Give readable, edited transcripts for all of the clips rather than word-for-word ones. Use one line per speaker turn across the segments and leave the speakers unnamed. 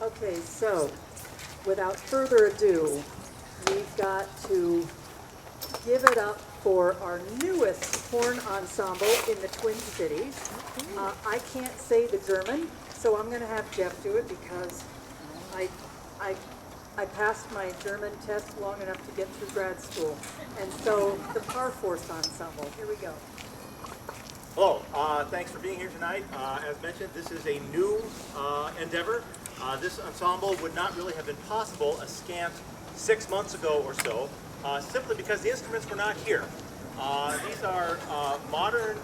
Okay, so without further ado, we've got to give it up for our newest horn ensemble in the Twin Cities. I can't say the German, so I'm going to have Jeff do it because I passed my German test long enough to get through grad school. And so the Par Force Ensemble, here we go.
Hello, thanks for being here tonight. As mentioned, this is a new endeavor. This ensemble would not really have been possible a scant 6 months ago or so, simply because the instruments were not here. These are modern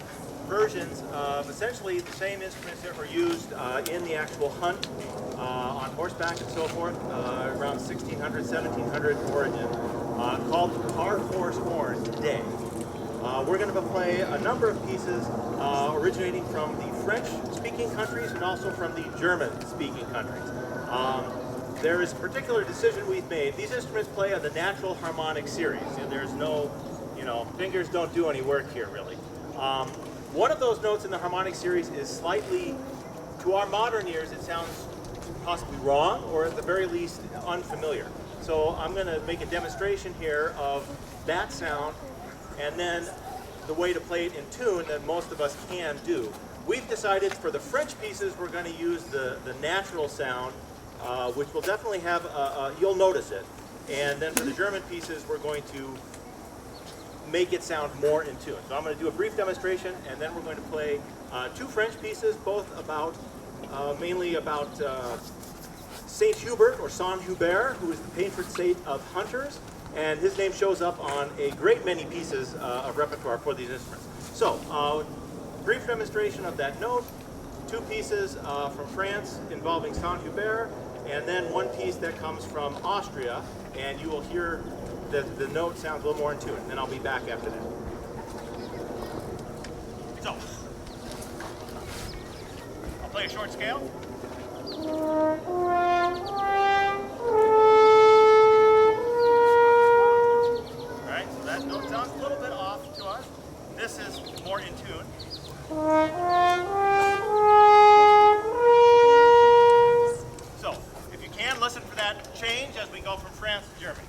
versions of essentially the same instruments that were used in the actual hunt, on horseback and so forth, around 1600, 1700 origin, called the Par Force horn today. We're going to play a number of pieces originating from the French-speaking countries and also from the German-speaking countries. There is a particular decision we've made. These instruments play on the natural harmonic series, and there's no, fingers don't do any work here, really. One of those notes in the harmonic series is slightly, to our modern ears, it sounds possibly wrong, or at the very least, unfamiliar. So I'm going to make a demonstration here of that sound, and then the way to play it in tune that most of us can do. We've decided for the French pieces we're going to use the natural sound, which will definitely have, you'll notice it. And then for the German pieces we're going to make it sound more in tune. So I'm going to do a brief demonstration, and then we're going to play two French pieces, both about, mainly about Saint-Hubert or Saint-Hubert, who is the patron saint of hunters. And his name shows up on a great many pieces of repertoire for these instruments. So, brief demonstration of that note, two pieces from France involving Saint-Hubert, and then one piece that comes from Austria, and you will hear that the note sounds a little more in tune. Then I'll be back after that. So, I'll play a short scale. That note sounds a little bit off to us. This is more in tune. So, if you can, listen for that change as we go from France to Germany.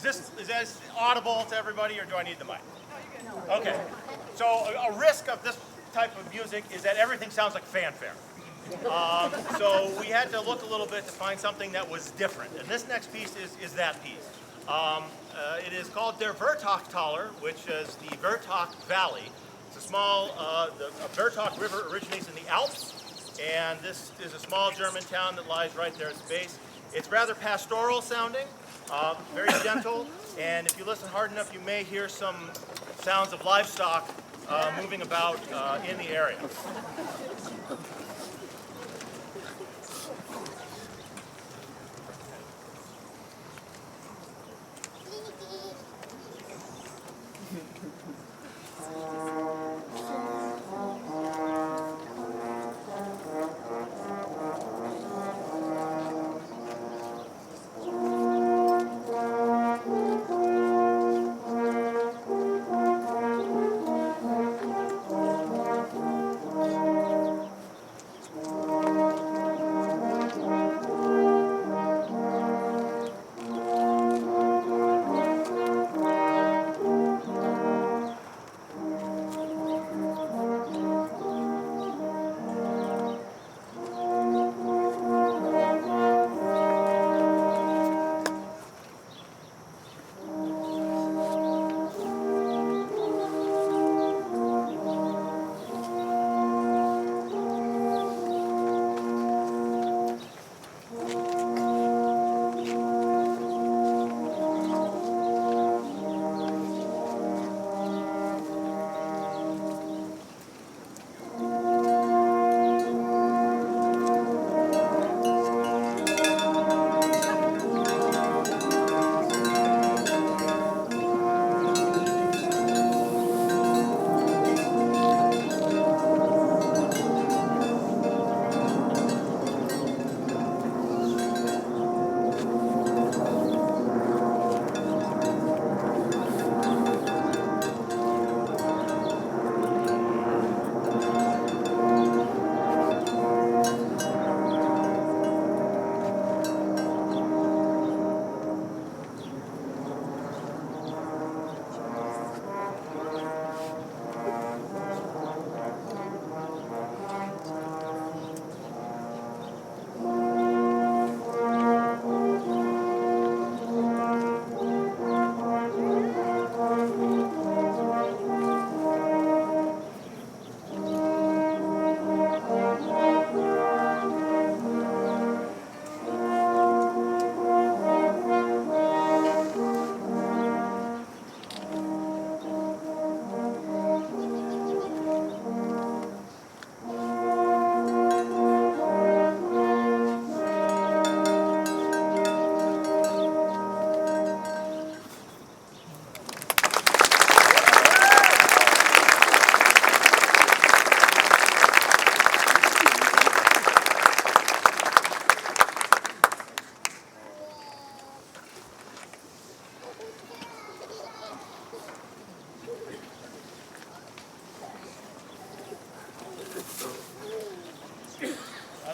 this audible to everybody, or do I need the mic? Okay. So a risk of this type of music is that everything sounds like fanfare. So we had to look a little bit to find something that was different. And this next piece is that piece. It is called D'r Wertachtaler, which is the Wertach Valley. It's a small, the Wertach River originates in the Alps, and this is a small German town that lies right there at the base. It's rather pastoral sounding, very gentle, and if you listen hard enough, you may hear some sounds of livestock moving about in the area.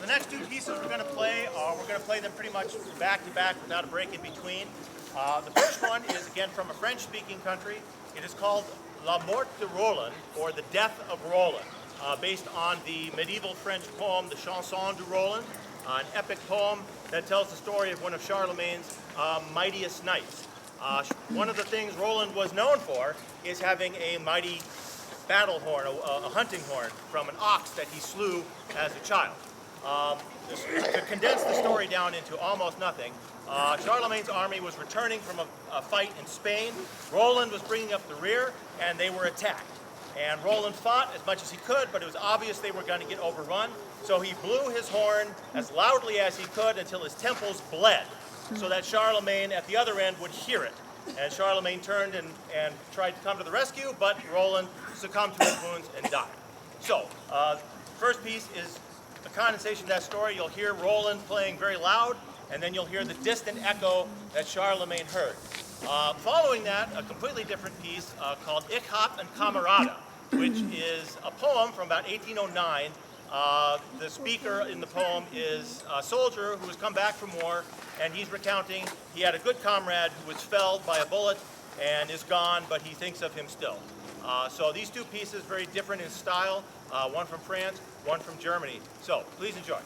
The next two pieces we're going to play them pretty much back to back without a break in between. The first one is again from a French-speaking country. It is called La Mort de Roland, or The Death of Roland, based on the medieval French poem, the Chanson de Roland, an epic poem that tells the story of one of Charlemagne's mightiest knights. One of the things Roland was known for is having a mighty battle horn, a hunting horn from an ox that he slew as a child. To condense the story down into almost nothing, Charlemagne's army was returning from a fight in Spain. Roland was bringing up the rear, and they were attacked. And Roland fought as much as he could, but it was obvious they were going to get overrun. So he blew his horn as loudly as he could until his temples bled, so that Charlemagne at the other end would hear it. And Charlemagne turned and tried to come to the rescue, but Roland succumbed to his wounds and died. So, first piece is a condensation of that story. You'll hear Roland playing very loud, and then you'll hear the distant echo that Charlemagne heard. Following that, a completely different piece called Ich hatt einen, which is a poem from about 1809 The speaker in the poem is a soldier who has come back from war, and he's recounting he had a good comrade who was felled by a bullet and is gone, but he thinks of him still. So these two pieces, very different in style, one from France, one from Germany. So please enjoy.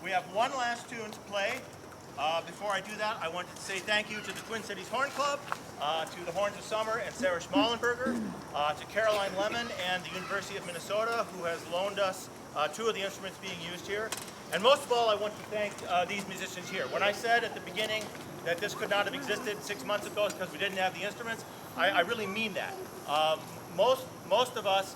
We have one last tune to play. Before I do that, I wanted to say thank you to the Twin Cities Horn Club, to the Horns of Summer and Sarah Schmallenberger, to Caroline Lemon and the University of Minnesota, who has loaned us two of the instruments being used here. And most of all, I want to thank these musicians here. When I said at the beginning that this could not have existed 6 months ago because we didn't have the instruments, I really mean that. Most of us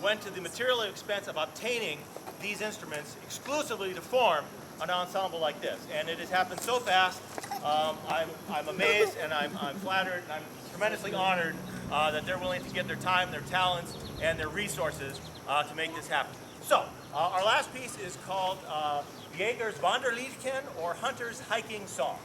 went to the material expense of obtaining these instruments exclusively to form an ensemble like this, and it has happened so fast. I'm amazed, and I'm flattered, and I'm tremendously honored that they're willing to give their time, their talents, and their resources to make this happen. So, our last piece is called Jaegers Wanderliedchen, or Hunter's Hiking Song.